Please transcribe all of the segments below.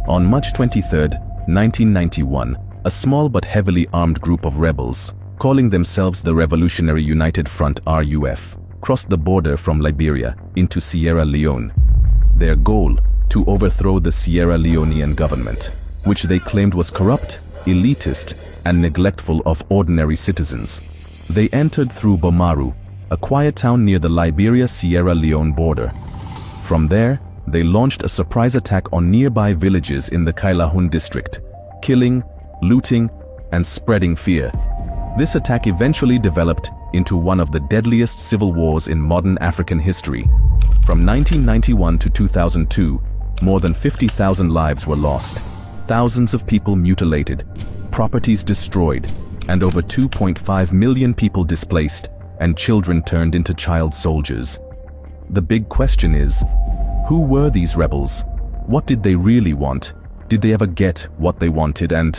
On March 23, 1991, a small but heavily armed group of rebels, calling themselves the Revolutionary United Front (RUF), crossed the border from Liberia into Sierra Leone. Their goal: to overthrow the Sierra Leonean government, which they claimed was corrupt, elitist, and neglectful of ordinary citizens. They entered through Bomaru, a quiet town near the Liberia-Sierra Leone border. From there, they launched a surprise attack on nearby villages in the Kailahun district, killing, looting, and spreading fear. This attack eventually developed into one of the deadliest civil wars in modern African history. From 1991 to 2002, more than 50,000 lives were lost, thousands of people mutilated, properties destroyed, and over 2.5 million people displaced, and children turned into child soldiers. The big question is, who were these rebels? What did they really want? Did they ever get what they wanted, and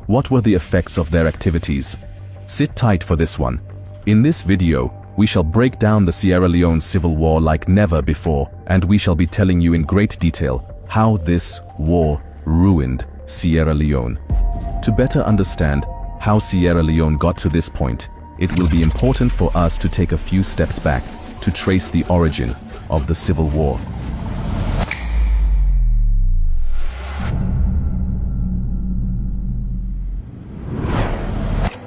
what were the effects of their activities? Sit tight for this one. In this video, we shall break down the Sierra Leone Civil War like never before, and we shall be telling you in great detail how this war ruined Sierra Leone. To better understand how Sierra Leone got to this point, it will be important for us to take a few steps back to trace the origin of the Civil War.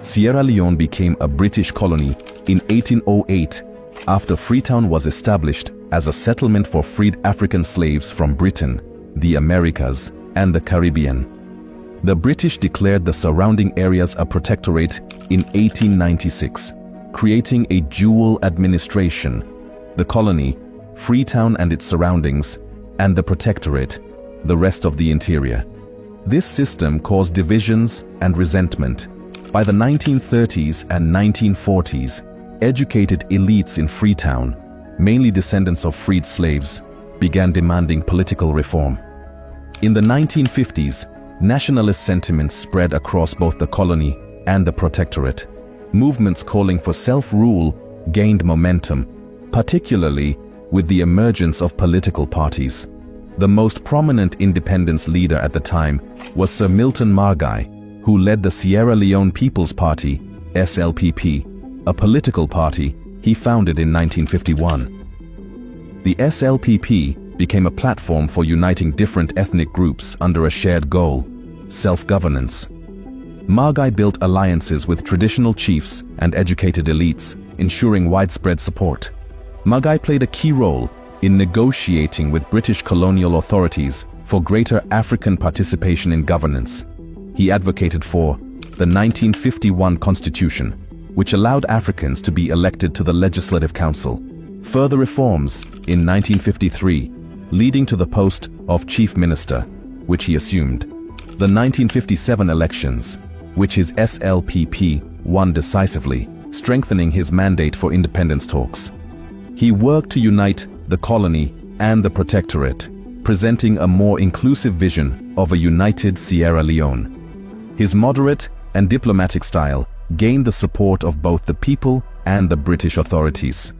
Sierra Leone became a British colony in 1808 after Freetown was established as a settlement for freed African slaves from Britain, the Americas, and the Caribbean. The British declared the surrounding areas a protectorate in 1896, creating a dual administration: the colony, Freetown and its surroundings, and the protectorate, the rest of the interior. This system caused divisions and resentment. By the 1930s and 1940s, educated elites in Freetown, mainly descendants of freed slaves, began demanding political reform. In the 1950s, nationalist sentiments spread across both the colony and the protectorate. Movements calling for self-rule gained momentum, particularly with the emergence of political parties. The most prominent independence leader at the time was Sir Milton Margai, who led the Sierra Leone People's Party, SLPP, a political party he founded in 1951. The SLPP became a platform for uniting different ethnic groups under a shared goal: self-governance. Margai built alliances with traditional chiefs and educated elites, ensuring widespread support. Margai played a key role in negotiating with British colonial authorities for greater African participation in governance. He advocated for the 1951 Constitution, which allowed Africans to be elected to the Legislative Council. Further reforms in 1953, leading to the post of Chief Minister, which he assumed. The 1957 elections, which his SLPP won decisively, strengthening his mandate for independence talks. He worked to unite the colony and the protectorate, presenting a more inclusive vision of a united Sierra Leone. His moderate and diplomatic style gained the support of both the people and the British authorities.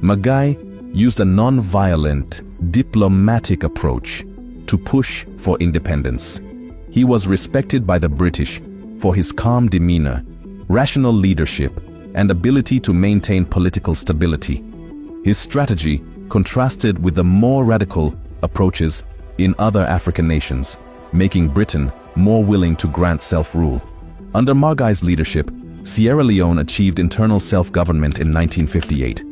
Margai used a non-violent, diplomatic approach to push for independence. He was respected by the British for his calm demeanor, rational leadership, and ability to maintain political stability. His strategy contrasted with the more radical approaches in other African nations, making Britain more willing to grant self-rule. Under Margai's leadership, Sierra Leone achieved internal self-government in 1958.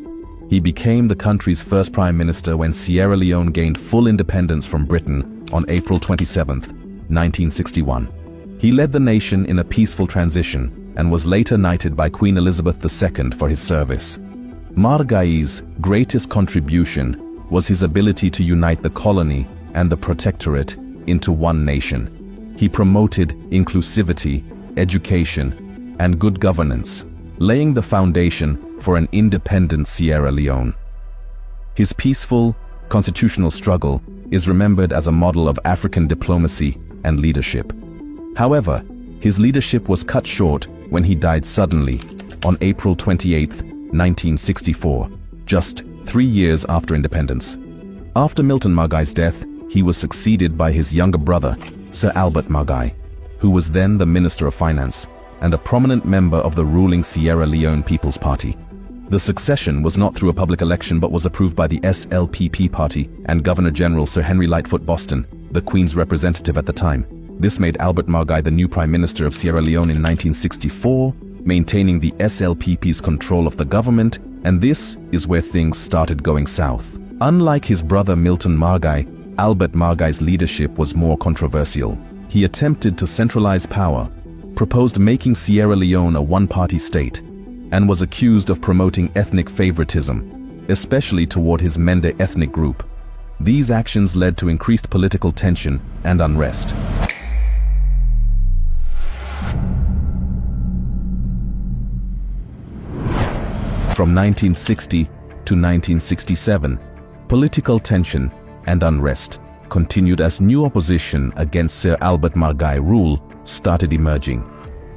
He became the country's first prime minister when Sierra Leone gained full independence from Britain on April 27, 1961. He led the nation in a peaceful transition and was later knighted by Queen Elizabeth II for his service. Margai's greatest contribution was his ability to unite the colony and the protectorate into one nation. He promoted inclusivity, education, and good governance, laying the foundation for an independent Sierra Leone. His peaceful, constitutional struggle is remembered as a model of African diplomacy and leadership. However, his leadership was cut short when he died suddenly on April 28, 1964, just 3 years after independence. After Milton Margai's death, he was succeeded by his younger brother, Sir Albert Margai, who was then the Minister of Finance and a prominent member of the ruling Sierra Leone People's Party. The succession was not through a public election but was approved by the SLPP party and Governor-General Sir Henry Lightfoot Boston, the Queen's representative at the time. This made Albert Margai the new Prime Minister of Sierra Leone in 1964, maintaining the SLPP's control of the government, and this is where things started going south. Unlike his brother Milton Margai, Albert Margai's leadership was more controversial. He attempted to centralize power, proposed making Sierra Leone a one-party state, and was accused of promoting ethnic favoritism, especially toward his Mende ethnic group. These actions led to increased political tension and unrest. From 1960 to 1967, political tension and unrest continued as new opposition against Sir Albert Margai rule started emerging.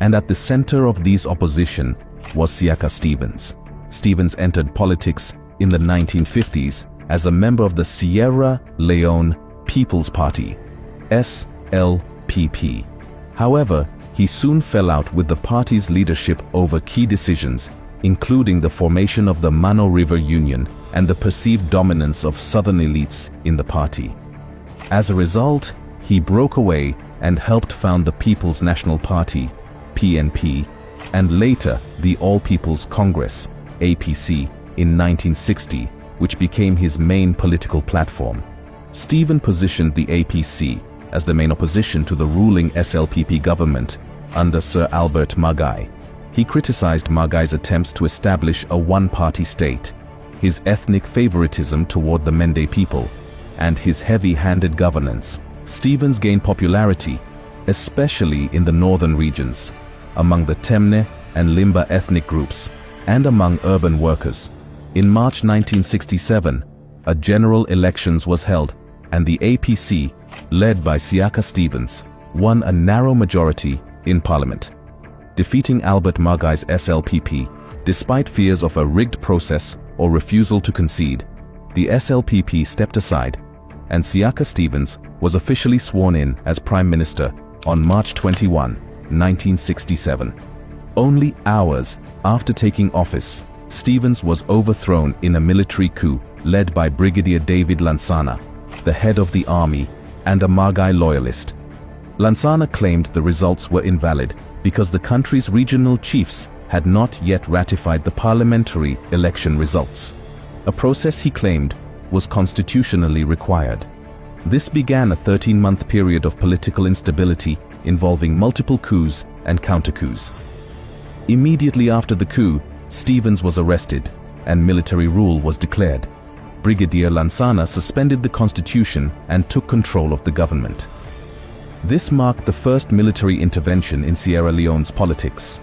And at the center of these opposition was Siaka Stevens. Stevens entered politics in the 1950s as a member of the Sierra Leone People's Party, SLPP. However, he soon fell out with the party's leadership over key decisions, including the formation of the Mano River Union and the perceived dominance of southern elites in the party. As a result, he broke away and helped found the People's National Party, PNP, and later the All People's Congress, APC, in 1960, which became his main political platform. Stevens positioned the APC as the main opposition to the ruling SLPP government under Sir Albert Margai. He criticized Margai's attempts to establish a one-party state, his ethnic favoritism toward the Mende people, and his heavy-handed governance. Stevens gained popularity, especially in the northern regions, among the Temne and Limba ethnic groups, and among urban workers. In March 1967, a general elections was held, and the APC, led by Siaka Stevens, won a narrow majority in parliament, defeating Albert Margai's SLPP, despite fears of a rigged process or refusal to concede. The SLPP stepped aside, and Siaka Stevens was officially sworn in as Prime Minister on March 21, 1967. Only hours after taking office, Stevens was overthrown in a military coup led by Brigadier David Lansana, the head of the army and a Margai loyalist. Lansana claimed the results were invalid because the country's regional chiefs had not yet ratified the parliamentary election results, a process he claimed was constitutionally required. This began a 13-month period of political instability involving multiple coups and counter-coups. Immediately after the coup, Stevens was arrested and military rule was declared. Brigadier Lansana suspended the constitution and took control of the government. This marked the first military intervention in Sierra Leone's politics.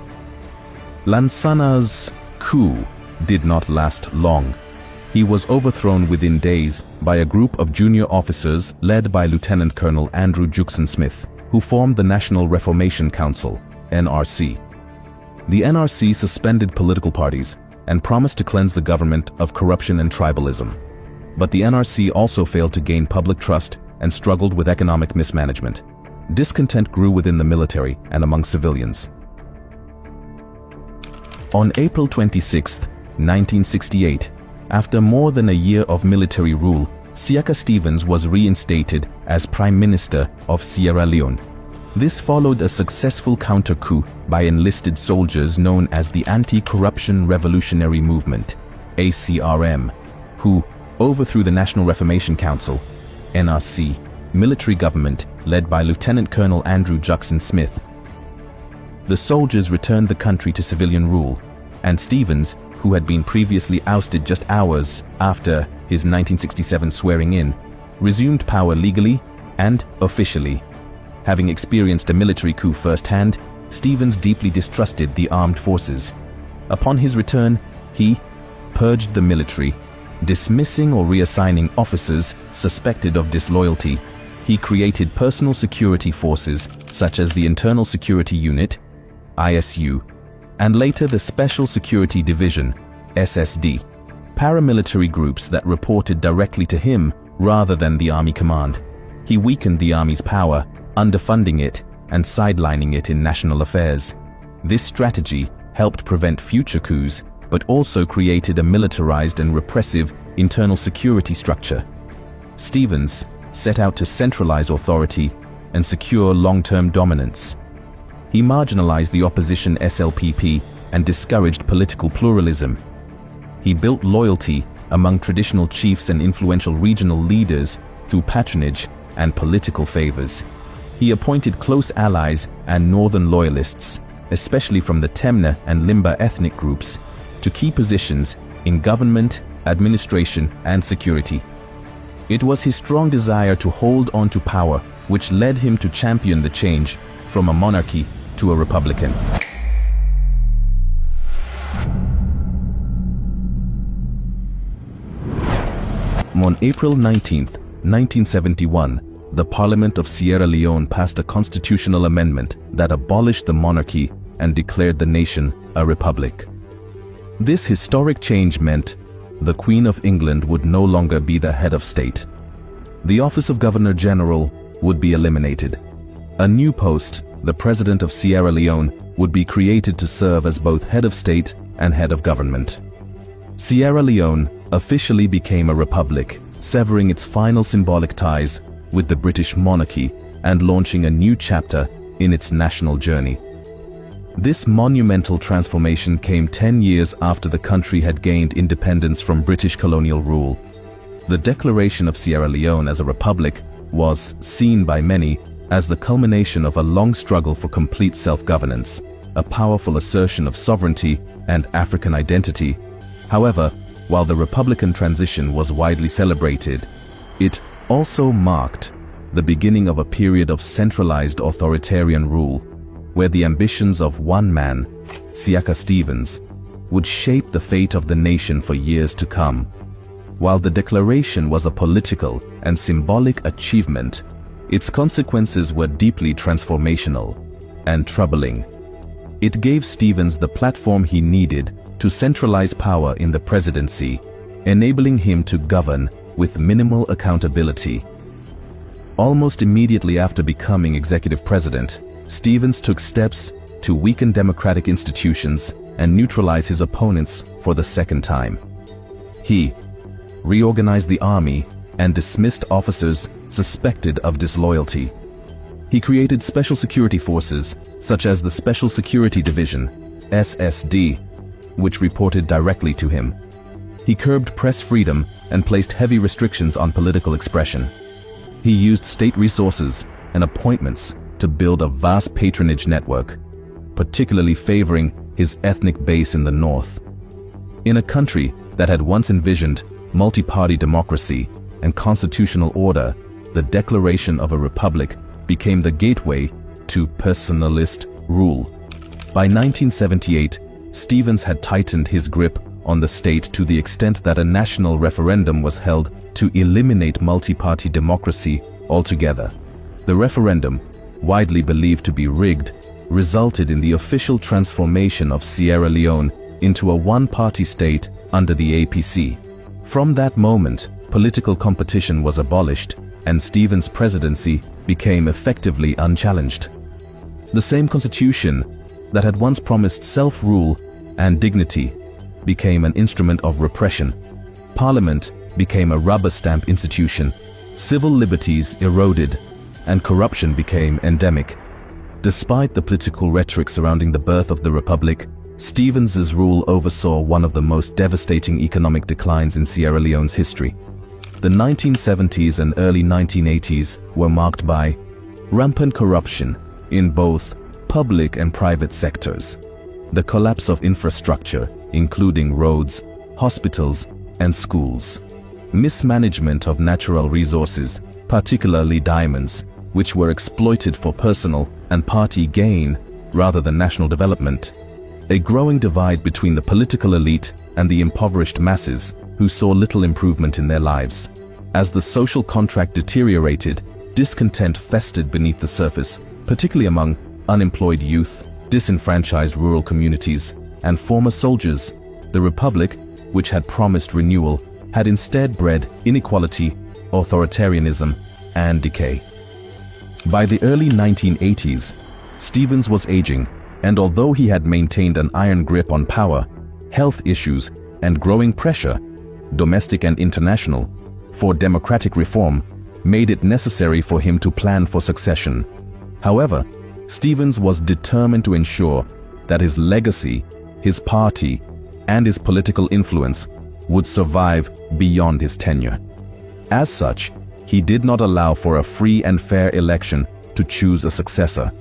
Lansana's coup did not last long. He was overthrown within days by a group of junior officers led by Lieutenant Colonel Andrew Juxon Smith, who formed the National Reformation Council, NRC. The NRC suspended political parties and promised to cleanse the government of corruption and tribalism. But the NRC also failed to gain public trust and struggled with economic mismanagement. Discontent grew within the military and among civilians. On April 26, 1968, after more than a year of military rule, Siaka Stevens was reinstated as Prime Minister of Sierra Leone. This followed a successful counter-coup by enlisted soldiers known as the Anti-Corruption Revolutionary Movement, ACRM, who overthrew the National Reformation Council, NRC, military government led by Lieutenant Colonel Andrew Juxon Smith. The soldiers returned the country to civilian rule, and Stevens, who had been previously ousted just hours after his 1967 swearing-in, resumed power legally and officially. Having experienced a military coup firsthand, Stevens deeply distrusted the armed forces. Upon his return, he purged the military, dismissing or reassigning officers suspected of disloyalty. He created personal security forces such as the Internal Security Unit, ISU, and later the Special Security Division, SSD, paramilitary groups that reported directly to him rather than the Army Command. He weakened the Army's power underfunding it and sidelining it in national affairs. This strategy helped prevent future coups, but also created a militarized and repressive internal security structure. Stephens set out to centralize authority and secure long-term dominance. He marginalized the opposition SLPP and discouraged political pluralism. He built loyalty among traditional chiefs and influential regional leaders through patronage and political favors. He appointed close allies and northern loyalists, especially from the Temne and Limba ethnic groups, to key positions in government, administration, and security. It was his strong desire to hold on to power which led him to champion the change from a monarchy to a republican. On April 19, 1971, the Parliament of Sierra Leone passed a constitutional amendment that abolished the monarchy and declared the nation a republic. This historic change meant the Queen of England would no longer be the head of state. The office of Governor-General would be eliminated. A new post, the President of Sierra Leone, would be created to serve as both head of state and head of government. Sierra Leone officially became a republic, severing its final symbolic ties with the British monarchy and launching a new chapter in its national journey. This monumental transformation came 10 years after the country had gained independence from British colonial rule. The declaration of Sierra Leone as a republic was seen by many as the culmination of a long struggle for complete self-governance, a powerful assertion of sovereignty and African identity. However, while the Republican transition was widely celebrated, it also marked the beginning of a period of centralized authoritarian rule, where the ambitions of one man, Siaka Stephens, would shape the fate of the nation for years to come. While the declaration was a political and symbolic achievement, its consequences were deeply transformational and troubling. It gave Stephens the platform he needed to centralize power in the presidency, enabling him to govern with minimal accountability. Almost immediately after becoming executive president, Stephens took steps to weaken democratic institutions and neutralize his opponents for the second time. He reorganized the army and dismissed officers suspected of disloyalty. He created special security forces, such as the Special Security Division, SSD, which reported directly to him. He curbed press freedom and placed heavy restrictions on political expression. He used state resources and appointments to build a vast patronage network, particularly favoring his ethnic base in the north. In a country that had once envisioned multi-party democracy and constitutional order, the declaration of a republic became the gateway to personalist rule. By 1978, Stephens had tightened his grip on the state to the extent that a national referendum was held to eliminate multi-party democracy altogether. The referendum, widely believed to be rigged, resulted in the official transformation of Sierra Leone into a one-party state under the APC. From that moment, political competition was abolished, and Stephens' presidency became effectively unchallenged. The same constitution that had once promised self-rule and dignity became an instrument of repression. Parliament became a rubber-stamp institution, civil liberties eroded, and corruption became endemic. Despite the political rhetoric surrounding the birth of the Republic, Stephens' rule oversaw one of the most devastating economic declines in Sierra Leone's history. The 1970s and early 1980s were marked by rampant corruption in both public and private sectors, the collapse of infrastructure, including roads, hospitals, and schools, mismanagement of natural resources, particularly diamonds, which were exploited for personal and party gain rather than national development, a growing divide between the political elite and the impoverished masses who saw little improvement in their lives. As the social contract deteriorated, discontent festered beneath the surface, particularly among unemployed youth, disenfranchised rural communities, and former soldiers. The Republic, which had promised renewal, had instead bred inequality, authoritarianism, and decay. By the early 1980s, Stevens was aging, and although he had maintained an iron grip on power, health issues, and growing pressure, domestic and international, for democratic reform made it necessary for him to plan for succession. However, Stevens was determined to ensure that his legacy, his party, and his political influence would survive beyond his tenure. As such, he did not allow for a free and fair election to choose a successor.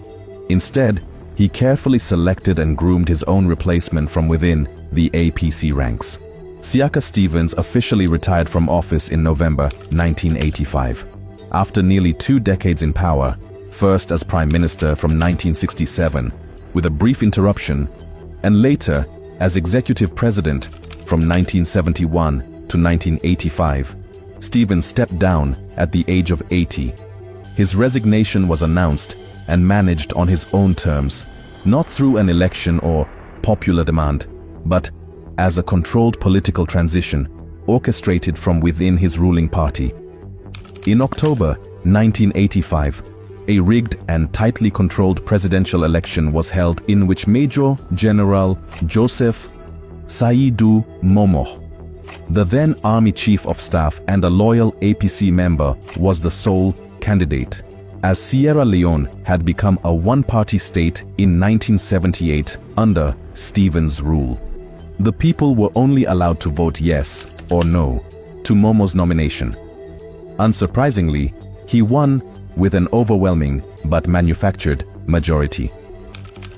Instead, he carefully selected and groomed his own replacement from within the APC ranks. Siaka Stevens officially retired from office in November 1985. After nearly 2 decades in power, first as Prime Minister from 1967, with a brief interruption, and later as Executive President from 1971 to 1985, Stevens stepped down at the age of 80. His resignation was announced and managed on his own terms, not through an election or popular demand, but as a controlled political transition orchestrated from within his ruling party. In October 1985, a rigged and tightly controlled presidential election was held in which Major General Joseph Saidu Momoh, the then Army Chief of Staff and a loyal APC member, was the sole candidate, as Sierra Leone had become a one-party state in 1978 under Stevens' rule. The people were only allowed to vote yes or no to Momo's nomination. Unsurprisingly, he won with an overwhelming but manufactured majority.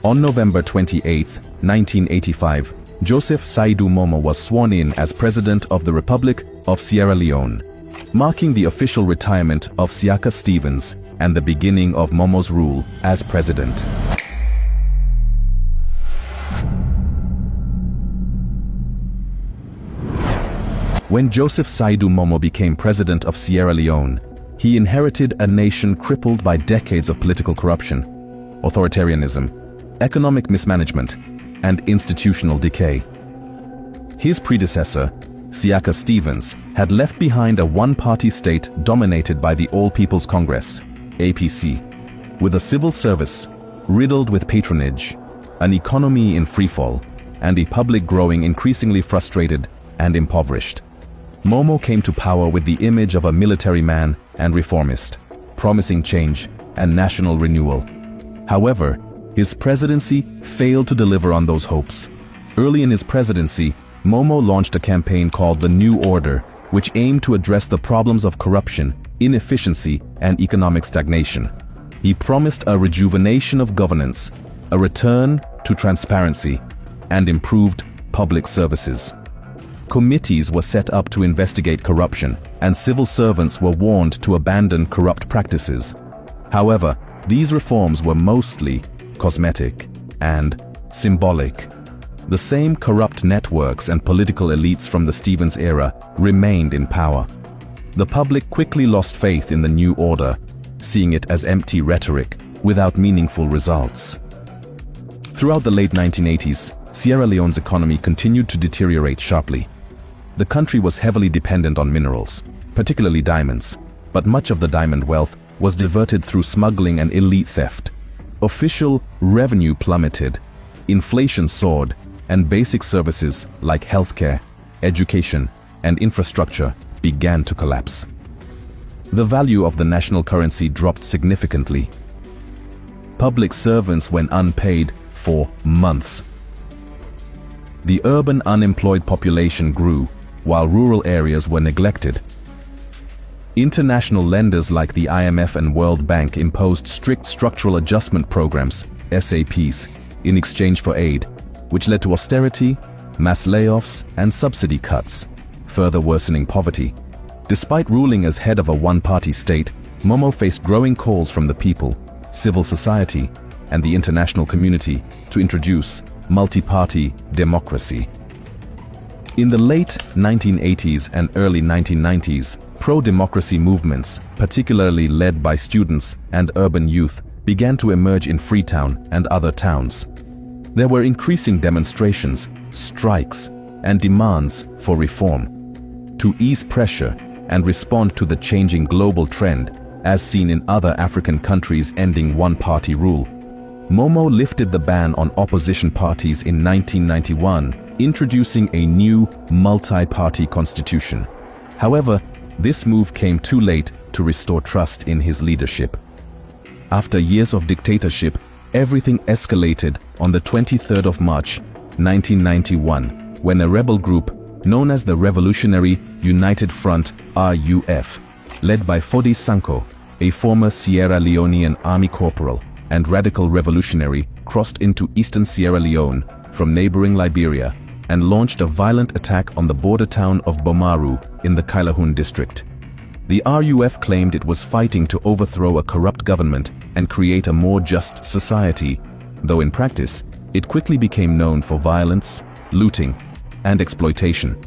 On November 28, 1985, Joseph Saidu Momoh was sworn in as President of the Republic of Sierra Leone, marking the official retirement of Siaka Stevens and the beginning of Momo's rule as president. When Joseph Saidu Momoh became president of Sierra Leone, he inherited a nation crippled by decades of political corruption, authoritarianism, economic mismanagement, and institutional decay. His predecessor, Siaka Stevens, had left behind a one-party state dominated by the All People's Congress, APC, with a civil service riddled with patronage, an economy in freefall, and a public growing increasingly frustrated and impoverished. Momoh came to power with the image of a military man and reformist, promising change and national renewal. However, his presidency failed to deliver on those hopes. Early in his presidency, Momoh launched a campaign called the New Order, which aimed to address the problems of corruption, inefficiency, and economic stagnation. He promised a rejuvenation of governance, a return to transparency, and improved public services. Committees were set up to investigate corruption, and civil servants were warned to abandon corrupt practices. However, these reforms were mostly cosmetic and symbolic. The same corrupt networks and political elites from the Stevens era remained in power. The public quickly lost faith in the new order, seeing it as empty rhetoric without meaningful results. Throughout the late 1980s, Sierra Leone's economy continued to deteriorate sharply. The country was heavily dependent on minerals, particularly diamonds, but much of the diamond wealth was diverted through smuggling and elite theft. Official revenue plummeted, inflation soared, and basic services like healthcare, education, and infrastructure began to collapse. The value of the national currency dropped significantly. Public servants went unpaid for months. The urban unemployed population grew, while rural areas were neglected. International lenders like the IMF and World Bank imposed strict structural adjustment programs, SAPs, in exchange for aid, which led to austerity, mass layoffs, and subsidy cuts, further worsening poverty. Despite ruling as head of a one-party state, Momoh faced growing calls from the people, civil society, and the international community to introduce multi-party democracy. In the late 1980s and early 1990s, pro-democracy movements, particularly led by students and urban youth, began to emerge in Freetown and other towns. There were increasing demonstrations, strikes, and demands for reform. To ease pressure and respond to the changing global trend, as seen in other African countries ending one-party rule. Momo lifted the ban on opposition parties in 1991, introducing a new multi-party constitution. However, this move came too late to restore trust in his leadership. After years of dictatorship, everything escalated on the 23rd of March, 1991, when a rebel group known as the Revolutionary United Front (RUF), led by Fodi Sanko, a former Sierra Leonean army corporal and radical revolutionary, crossed into eastern Sierra Leone from neighboring Liberia and launched a violent attack on the border town of Bomaru in the Kailahun district. The RUF claimed it was fighting to overthrow a corrupt government and create a more just society, though in practice, it quickly became known for violence, looting, and exploitation.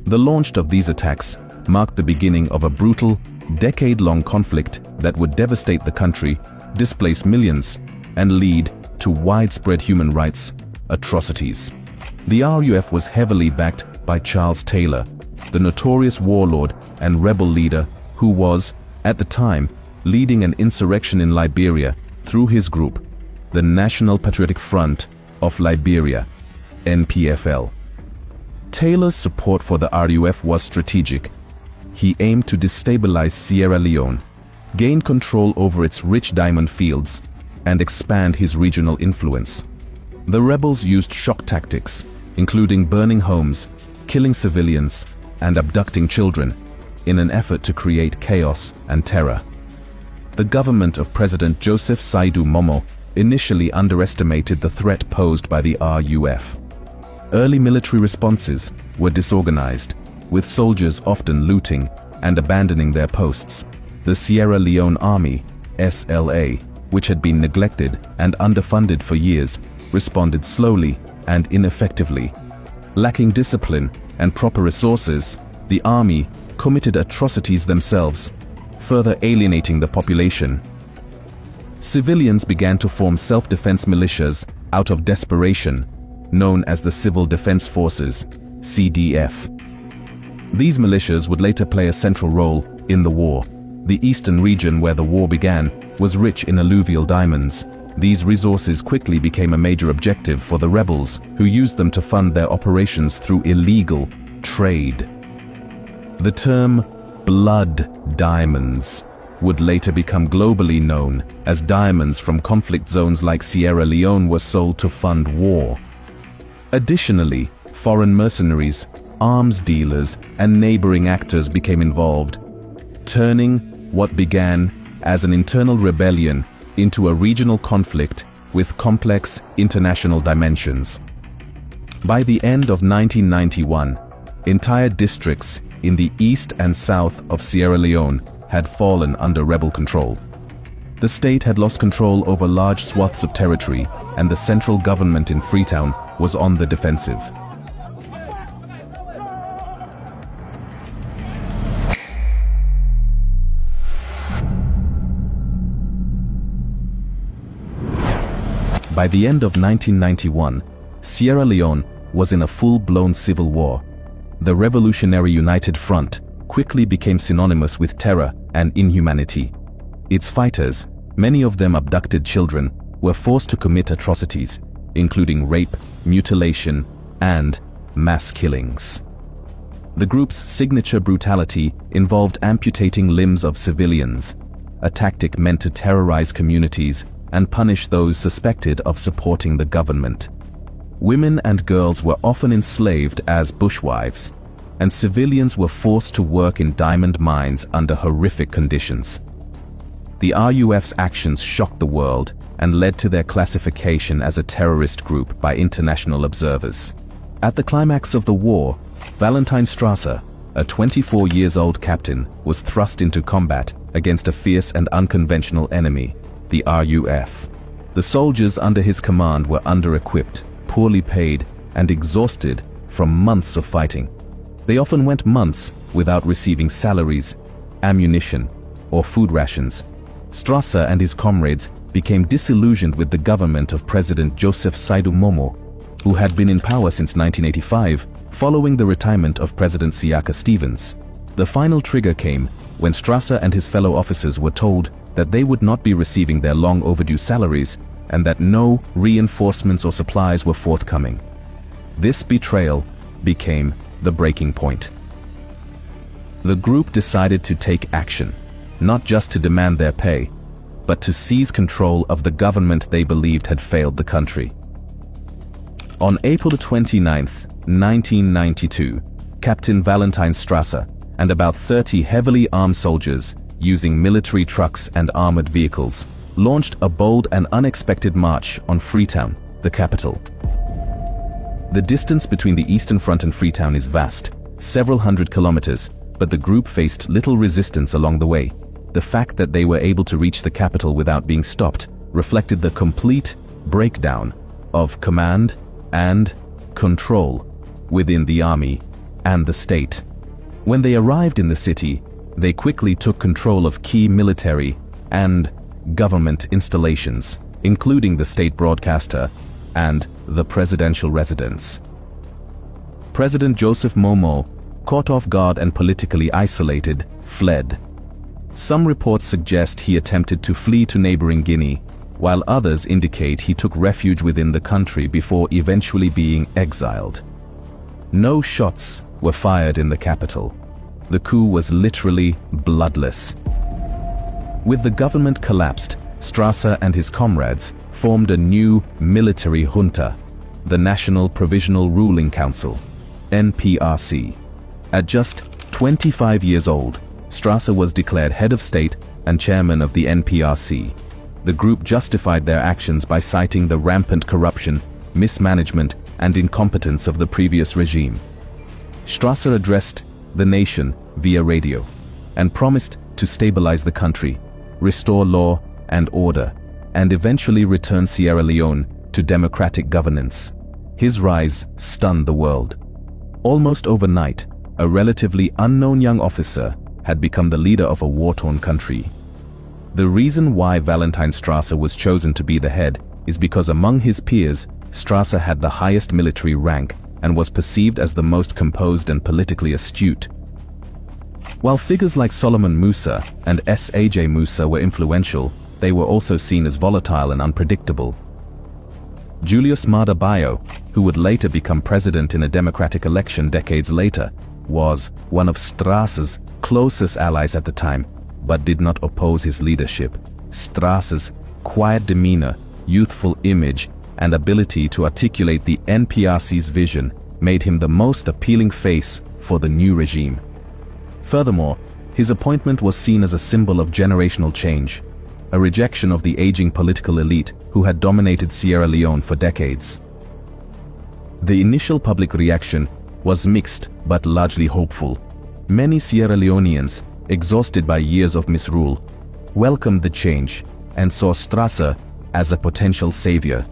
The launch of these attacks marked the beginning of a brutal, decade-long conflict that would devastate the country, displace millions, and lead to widespread human rights atrocities. The RUF was heavily backed by Charles Taylor, the notorious warlord and rebel leader who was, at the time, leading an insurrection in Liberia through his group, the National Patriotic Front of Liberia, NPFL. Taylor's support for the RUF was strategic. He aimed to destabilize Sierra Leone, gain control over its rich diamond fields, and expand his regional influence. The rebels used shock tactics, including burning homes, killing civilians, and abducting children, in an effort to create chaos and terror. The government of President Joseph Saidu Momo initially underestimated the threat posed by the RUF. Early military responses were disorganized, with soldiers often looting and abandoning their posts. The Sierra Leone Army, SLA, which had been neglected and underfunded for years, responded slowly and ineffectively. Lacking discipline and proper resources, the army committed atrocities themselves, further alienating the population. Civilians began to form self-defense militias out of desperation, known as the Civil Defense Forces, CDF. These militias would later play a central role in the war. The eastern region where the war began was rich in alluvial diamonds. These resources quickly became a major objective for the rebels, who used them to fund their operations through illegal trade. The term blood diamonds would later become globally known, as diamonds from conflict zones like Sierra Leone were sold to fund war. Additionally, foreign mercenaries, arms dealers, and neighboring actors became involved, turning what began as an internal rebellion into a regional conflict with complex international dimensions. By the end of 1991, entire districts in the east and south of Sierra Leone had fallen under rebel control. The state had lost control over large swaths of territory, and the central government in Freetown was on the defensive. By the end of 1991, Sierra Leone was in a full-blown civil war. The Revolutionary United Front quickly became synonymous with terror and inhumanity. Its fighters, many of them abducted children, were forced to commit atrocities, including rape, mutilation, and mass killings. The group's signature brutality involved amputating limbs of civilians, a tactic meant to terrorize communities and punish those suspected of supporting the government. Women and girls were often enslaved as bushwives, and civilians were forced to work in diamond mines under horrific conditions. The RUF's actions shocked the world and led to their classification as a terrorist group by international observers. At the climax of the war, Valentine Strasser, a 24-year-old captain, was thrust into combat against a fierce and unconventional enemy, the RUF. The soldiers under his command were under-equipped, poorly paid, and exhausted from months of fighting. They often went months without receiving salaries, ammunition, or food rations. Strasser and his comrades became disillusioned with the government of President Joseph Saidu Momo, who had been in power since 1985, following the retirement of President Siaka Stevens. The final trigger came when Strasser and his fellow officers were told that they would not be receiving their long overdue salaries and that no reinforcements or supplies were forthcoming. This betrayal became the breaking point. The group decided to take action, not just to demand their pay, but to seize control of the government they believed had failed the country. On April 29, 1992, Captain Valentine Strasser and about 30 heavily armed soldiers, using military trucks and armored vehicles, launched a bold and unexpected march on Freetown, the capital. The distance between the Eastern Front and Freetown is vast, several hundred kilometers, but the group faced little resistance along the way. The fact that they were able to reach the capital without being stopped reflected the complete breakdown of command and control within the army and the state. When they arrived in the city, they quickly took control of key military and government installations, including the state broadcaster and the presidential residence. President Joseph Momo, caught off guard and politically isolated, fled. Some reports suggest he attempted to flee to neighboring Guinea, while others indicate he took refuge within the country before eventually being exiled. No shots were fired in the capital. The coup was literally bloodless. With the government collapsed, Strasser and his comrades formed a new military junta, the National Provisional Ruling Council, NPRC. At just 25 years old, Strasser was declared head of state and chairman of the NPRC. The group justified their actions by citing the rampant corruption, mismanagement, and incompetence of the previous regime. Strasser addressed the nation via radio and promised to stabilize the country, restore law and order, and eventually return Sierra Leone to democratic governance. His rise stunned the world. Almost overnight, a relatively unknown young officer had become the leader of a war-torn country. The reason why Valentine Strasser was chosen to be the head is because among his peers, Strasser had the highest military rank and was perceived as the most composed and politically astute. While figures like Solomon Musa and S.A.J. Musa were influential, they were also seen as volatile and unpredictable. Julius Maada Bio, who would later become president in a democratic election decades later, was one of Strasser's closest allies at the time, but did not oppose his leadership. Strasser's quiet demeanor, youthful image, and ability to articulate the NPRC's vision made him the most appealing face for the new regime. Furthermore, his appointment was seen as a symbol of generational change, a rejection of the aging political elite who had dominated Sierra Leone for decades. The initial public reaction was mixed but largely hopeful. Many Sierra Leoneans, exhausted by years of misrule, welcomed the change and saw Strasser as a potential savior.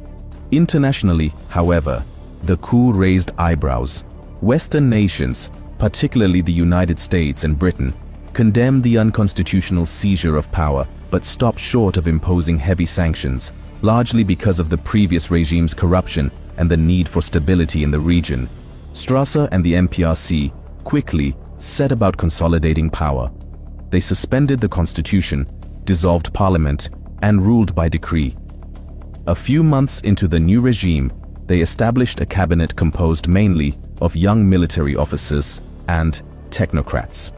Internationally, however, the coup raised eyebrows. Western nations, particularly the United States and Britain, condemned the unconstitutional seizure of power but stopped short of imposing heavy sanctions, largely because of the previous regime's corruption and the need for stability in the region. Strasser and the NPRC quickly set about consolidating power. They suspended the constitution, dissolved parliament, and ruled by decree. A few months into the new regime, they established a cabinet composed mainly of young military officers and technocrats.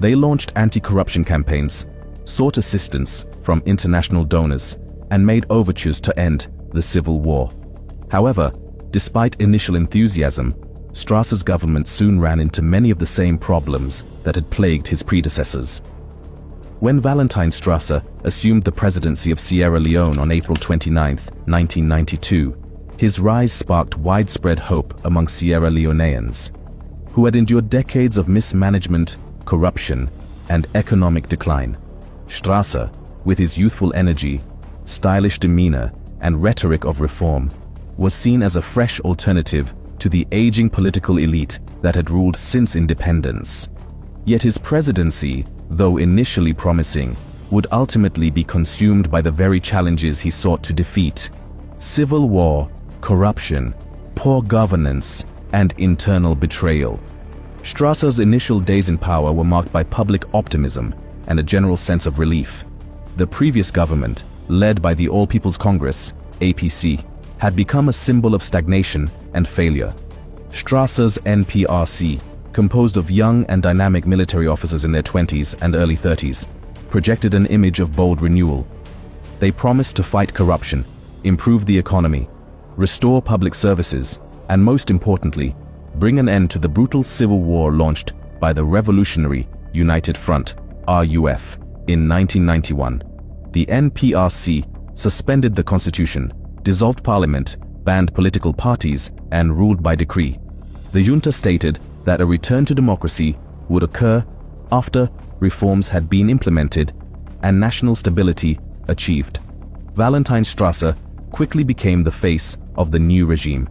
They launched anti-corruption campaigns, sought assistance from international donors, and made overtures to end the civil war. However, despite initial enthusiasm, Strasser's government soon ran into many of the same problems that had plagued his predecessors. When Valentine Strasser assumed the presidency of Sierra Leone on April 29, 1992, his rise sparked widespread hope among Sierra Leoneans, who had endured decades of mismanagement, corruption, and economic decline. Strasser, with his youthful energy, stylish demeanor, and rhetoric of reform, was seen as a fresh alternative to the aging political elite that had ruled since independence. Yet his presidency, though initially promising, would ultimately be consumed by the very challenges he sought to defeat: civil war, corruption, poor governance, and internal betrayal. Strasser's initial days in power were marked by public optimism and a general sense of relief. The previous government, led by the All People's Congress, APC, had become a symbol of stagnation and failure. Strasser's NPRC, composed of young and dynamic military officers in their 20s and early 30s, projected an image of bold renewal. They promised to fight corruption, improve the economy, restore public services, and most importantly, bring an end to the brutal civil war launched by the Revolutionary United Front, RUF, in 1991. The NPRC suspended the constitution, dissolved parliament, banned political parties, and ruled by decree. The junta stated that a return to democracy would occur after reforms had been implemented and national stability achieved. Valentin Strasser quickly became the face of the new regime.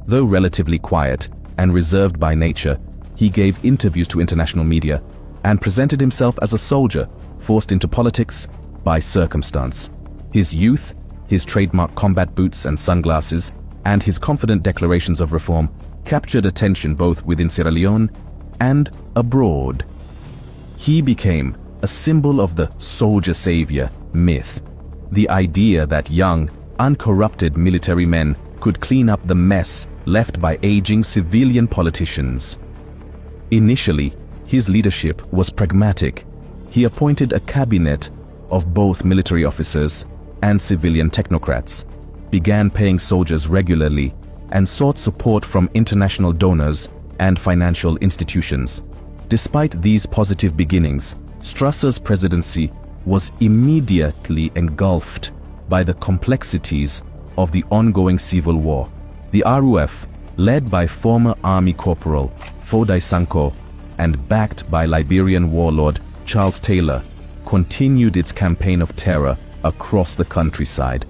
Though relatively quiet and reserved by nature, he gave interviews to international media and presented himself as a soldier forced into politics by circumstance. His youth, his trademark combat boots and sunglasses, and his confident declarations of reform captured attention both within Sierra Leone and abroad. He became a symbol of the soldier savior myth, the idea that young, uncorrupted military men could clean up the mess left by aging civilian politicians. Initially, his leadership was pragmatic. He appointed a cabinet of both military officers and civilian technocrats, began paying soldiers regularly, and sought support from international donors and financial institutions. Despite these positive beginnings, Strasser's presidency was immediately engulfed by the complexities of the ongoing civil war. The RUF, led by former Army Corporal Foday Sanko and backed by Liberian warlord Charles Taylor, continued its campaign of terror across the countryside.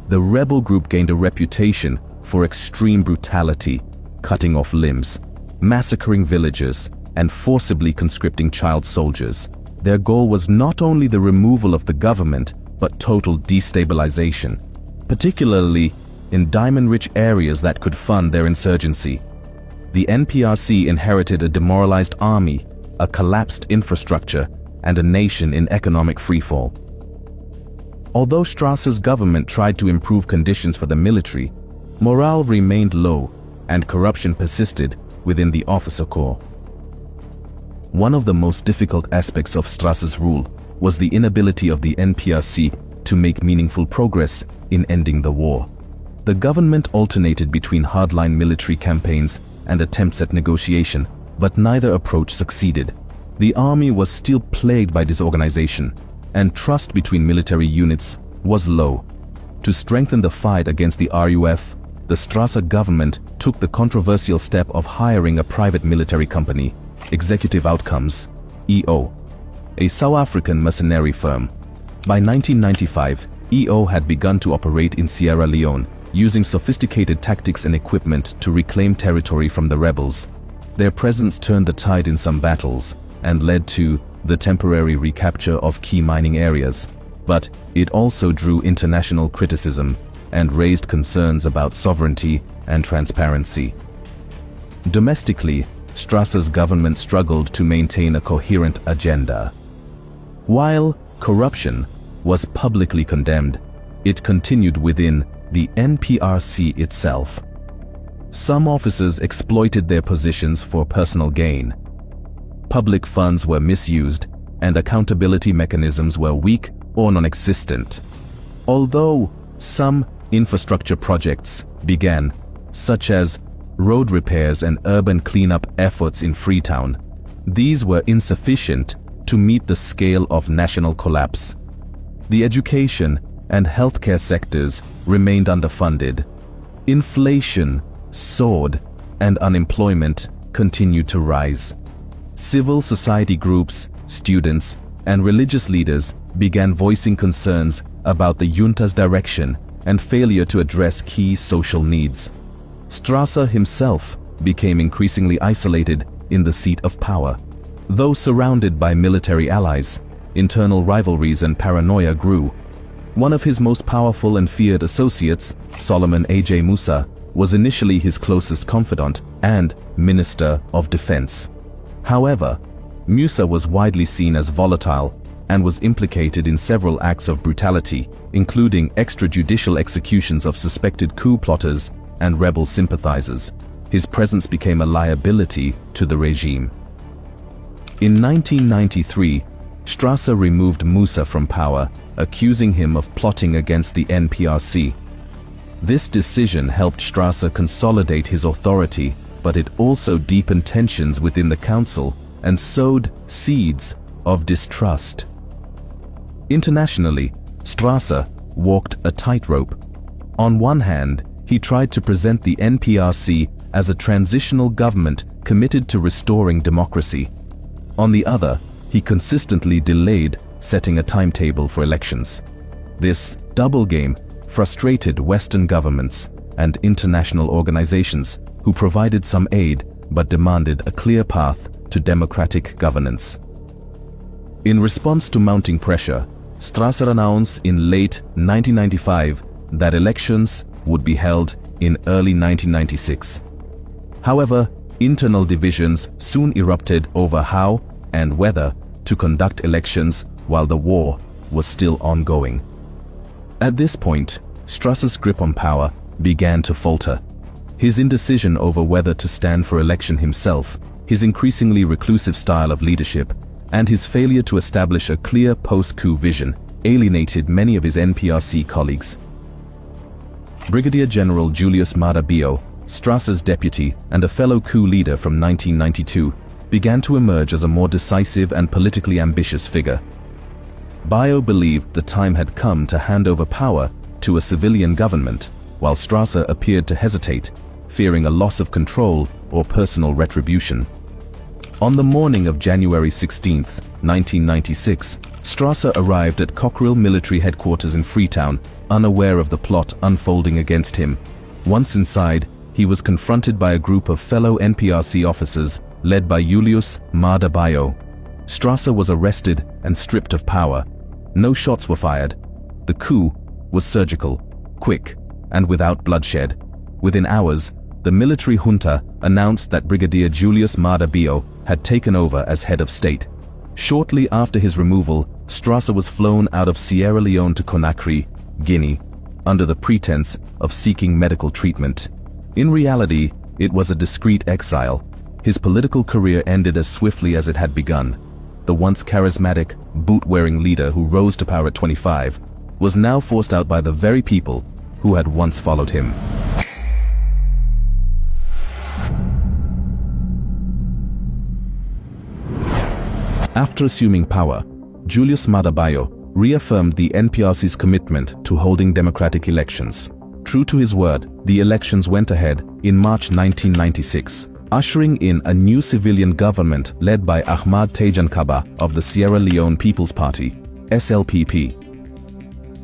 The rebel group gained a reputation for extreme brutality, cutting off limbs, massacring villagers, and forcibly conscripting child soldiers. Their goal was not only the removal of the government, but total destabilization, particularly in diamond-rich areas that could fund their insurgency. The NPRC inherited a demoralized army, a collapsed infrastructure, and a nation in economic freefall. Although Strasser's government tried to improve conditions for the military, morale remained low and corruption persisted within the officer corps. One of the most difficult aspects of Strasser's rule was the inability of the NPRC to make meaningful progress in ending the war. The government alternated between hardline military campaigns and attempts at negotiation, but neither approach succeeded. The army was still plagued by disorganization, and trust between military units was low. To strengthen the fight against the RUF, the Strasser government took the controversial step of hiring a private military company, Executive Outcomes, EO, a South African mercenary firm. By 1995, EO had begun to operate in Sierra Leone, using sophisticated tactics and equipment to reclaim territory from the rebels. Their presence turned the tide in some battles and led to the temporary recapture of key mining areas, but it also drew international criticism and raised concerns about sovereignty and transparency. Domestically, Strasser's government struggled to maintain a coherent agenda. While corruption was publicly condemned, it continued within the NPRC itself. Some officers exploited their positions for personal gain. Public funds were misused, and accountability mechanisms were weak or non-existent. Although some infrastructure projects began, such as road repairs and urban cleanup efforts in Freetown, these were insufficient to meet the scale of national collapse. The education and healthcare sectors remained underfunded. Inflation soared, and unemployment continued to rise. Civil society groups, students, and religious leaders began voicing concerns about the junta's direction and failure to address key social needs. Strasser himself became increasingly isolated in the seat of power. Though surrounded by military allies, internal rivalries and paranoia grew. One of his most powerful and feared associates, Solomon A.J. Musa, was initially his closest confidant and Minister of Defense. However, Musa was widely seen as volatile and was implicated in several acts of brutality, including extrajudicial executions of suspected coup plotters and rebel sympathizers. His presence became a liability to the regime. In 1993, Strasser removed Musa from power, accusing him of plotting against the NPRC. This decision helped Strasser consolidate his authority, but it also deepened tensions within the council and sowed seeds of distrust. Internationally, Strasser walked a tightrope. On one hand, he tried to present the NPRC as a transitional government committed to restoring democracy. On the other, he consistently delayed setting a timetable for elections. This double game frustrated Western governments and international organizations who provided some aid but demanded a clear path to democratic governance. In response to mounting pressure, Strasser announced in late 1995 that elections would be held in early 1996. However, internal divisions soon erupted over how and whether to conduct elections while the war was still ongoing. At this point, Strasser's grip on power began to falter. His indecision over whether to stand for election himself, his increasingly reclusive style of leadership, and his failure to establish a clear post-coup vision alienated many of his NPRC colleagues. Brigadier General Julius Maada Bio, Strasser's deputy and a fellow coup leader from 1992, began to emerge as a more decisive and politically ambitious figure. Bio believed the time had come to hand over power to a civilian government, while Strasser appeared to hesitate, fearing a loss of control or personal retribution. On the morning of January 16, 1996, Strasser arrived at Cockerill Military Headquarters in Freetown, unaware of the plot unfolding against him. Once inside, he was confronted by a group of fellow NPRC officers led by Julius Maada Bio. Strasser was arrested and stripped of power. No shots were fired. The coup was surgical, quick, and without bloodshed. Within hours, the military junta announced that Brigadier Julius Maada Bio had taken over as head of state. Shortly after his removal, Strasser was flown out of Sierra Leone to Conakry, Guinea, under the pretense of seeking medical treatment. In reality, it was a discreet exile. His political career ended as swiftly as it had begun. The once charismatic, boot-wearing leader who rose to power at 25 was now forced out by the very people who had once followed him. After assuming power, Julius Maada Bio reaffirmed the NPRC's commitment to holding democratic elections. True to his word, the elections went ahead in March 1996, ushering in a new civilian government led by Ahmad Tejan Kaba of the Sierra Leone People's Party, SLPP.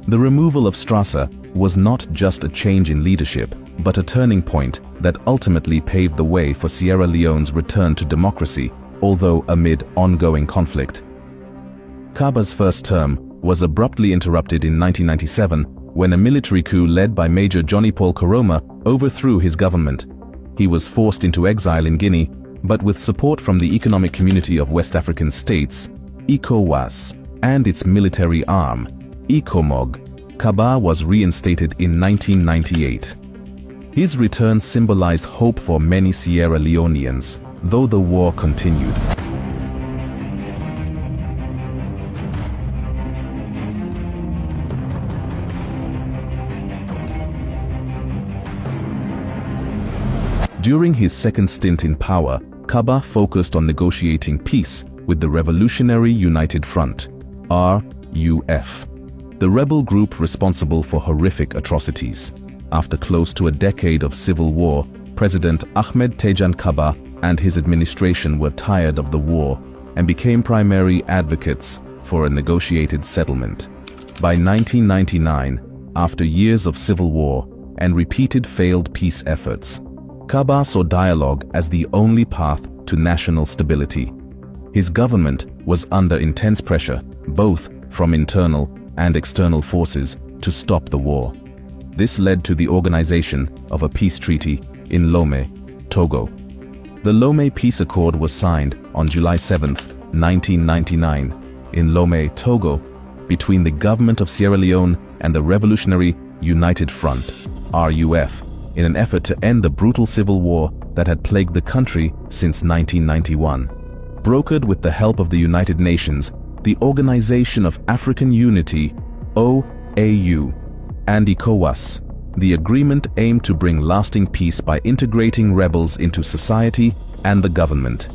The removal of Strasser was not just a change in leadership, but a turning point that ultimately paved the way for Sierra Leone's return to democracy, although amid ongoing conflict. Kaba's first term was abruptly interrupted in 1997 when a military coup led by Major Johnny Paul Koroma overthrew his government. He was forced into exile in Guinea, but with support from the Economic Community of West African States, ECOWAS, and its military arm, ECOMOG, Kaba was reinstated in 1998. His return symbolized hope for many Sierra Leoneans, though the war continued. During his second stint in power, Kaba focused on negotiating peace with the Revolutionary United Front, RUF, the rebel group responsible for horrific atrocities. After close to a decade of civil war, President Ahmed Tejan Kaba and his administration were tired of the war and became primary advocates for a negotiated settlement. By 1999, after years of civil war and repeated failed peace efforts, Kaba saw dialogue as the only path to national stability. His government was under intense pressure, both from internal and external forces, to stop the war. This led to the organization of a peace treaty in Lomé, Togo. The Lomé Peace Accord was signed on July 7, 1999, in Lomé, Togo, between the government of Sierra Leone and the Revolutionary United Front, RUF, in an effort to end the brutal civil war that had plagued the country since 1991. Brokered with the help of the United Nations, the Organization of African Unity, OAU, and ECOWAS, the agreement aimed to bring lasting peace by integrating rebels into society and the government.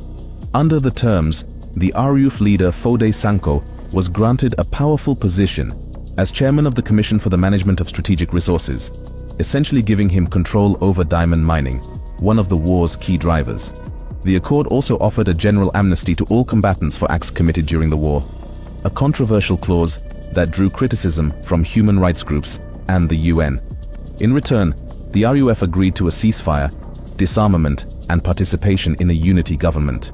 Under the terms, the RUF leader Foday Sanko was granted a powerful position as chairman of the Commission for the Management of Strategic Resources, essentially giving him control over diamond mining, one of the war's key drivers. The accord also offered a general amnesty to all combatants for acts committed during the war, a controversial clause that drew criticism from human rights groups and the UN. In return, the RUF agreed to a ceasefire, disarmament, and participation in a unity government.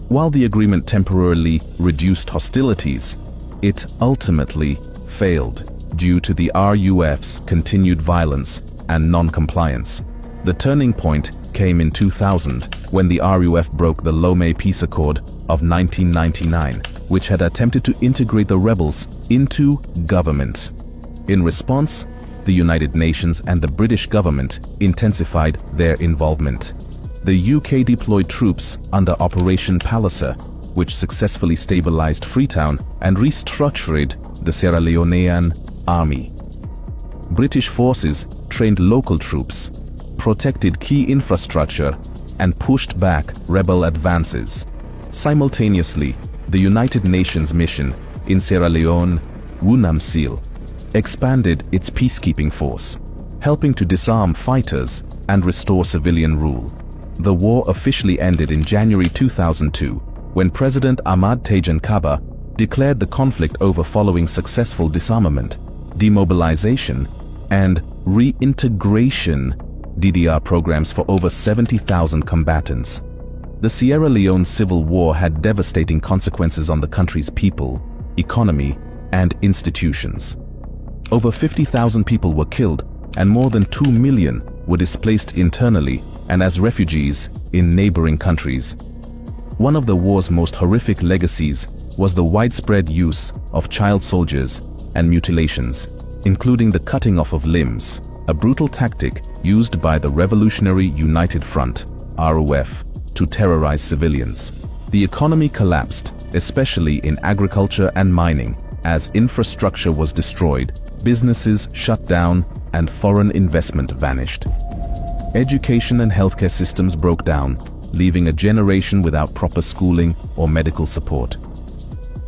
While the agreement temporarily reduced hostilities, it ultimately failed due to the RUF's continued violence and non-compliance. The turning point came in 2000 when the RUF broke the Lomé Peace Accord of 1999, which had attempted to integrate the rebels into government. In response, the United Nations and the British government intensified their involvement. The UK deployed troops under Operation Palliser, which successfully stabilized Freetown and restructured the Sierra Leonean army. British forces trained local troops, protected key infrastructure, and pushed back rebel advances. Simultaneously, the United Nations mission in Sierra Leone, UNAMSIL, expanded its peacekeeping force, helping to disarm fighters and restore civilian rule. The war officially ended in January 2002, when President Ahmad Tejan Kaba declared the conflict over following successful disarmament, demobilization, and reintegration DDR programs for over 70,000 combatants. The Sierra Leone Civil War had devastating consequences on the country's people, economy, and institutions. Over 50,000 people were killed, and more than 2 million were displaced internally and as refugees in neighboring countries. One of the war's most horrific legacies was the widespread use of child soldiers and mutilations, including the cutting off of limbs, a brutal tactic used by the Revolutionary United Front, RUF, to terrorize civilians. The economy collapsed, especially in agriculture and mining, as infrastructure was destroyed, businesses shut down, and foreign investment vanished. Education and healthcare systems broke down, leaving a generation without proper schooling or medical support.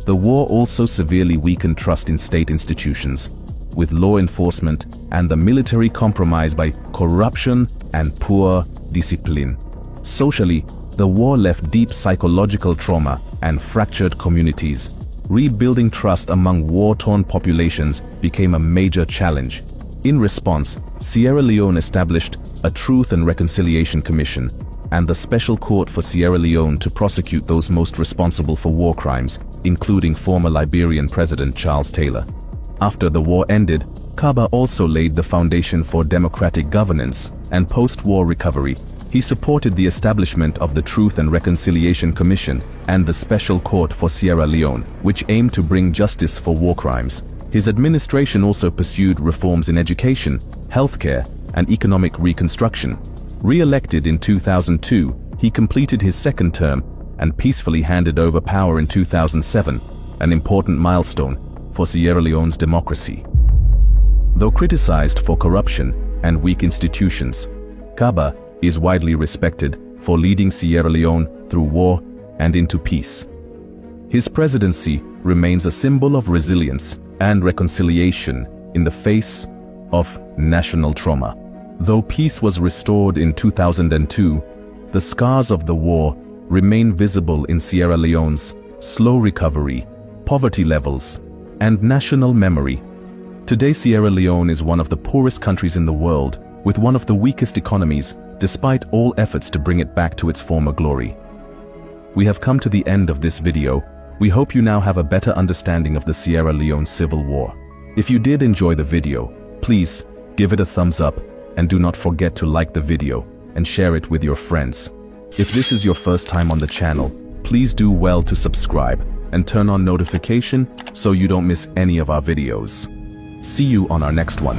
The war also severely weakened trust in state institutions, with law enforcement and the military compromised by corruption and poor discipline. Socially, the war left deep psychological trauma and fractured communities. Rebuilding trust among war-torn populations became a major challenge. In response, Sierra Leone established a Truth and Reconciliation Commission and the Special Court for Sierra Leone to prosecute those most responsible for war crimes, including former Liberian President Charles Taylor. After the war ended, Kaba also laid the foundation for democratic governance and post-war recovery. He supported the establishment of the Truth and Reconciliation Commission and the Special Court for Sierra Leone, which aimed to bring justice for war crimes. His administration also pursued reforms in education, healthcare, and economic reconstruction. Re-elected in 2002, he completed his second term and peacefully handed over power in 2007, an important milestone for Sierra Leone's democracy. Though criticized for corruption and weak institutions, Kaba is widely respected for leading Sierra Leone through war and into peace. His presidency remains a symbol of resilience and reconciliation in the face of national trauma. Though peace was restored in 2002, the scars of the war remain visible in Sierra Leone's slow recovery, poverty levels, and national memory. Today, Sierra Leone is one of the poorest countries in the world, with one of the weakest economies, despite all efforts to bring it back to its former glory. We have come to the end of this video. We hope you now have a better understanding of the Sierra Leone Civil War. If you did enjoy the video, please give it a thumbs up and do not forget to like the video and share it with your friends. If this is your first time on the channel, please do well to subscribe and turn on notification so you don't miss any of our videos. See you on our next one.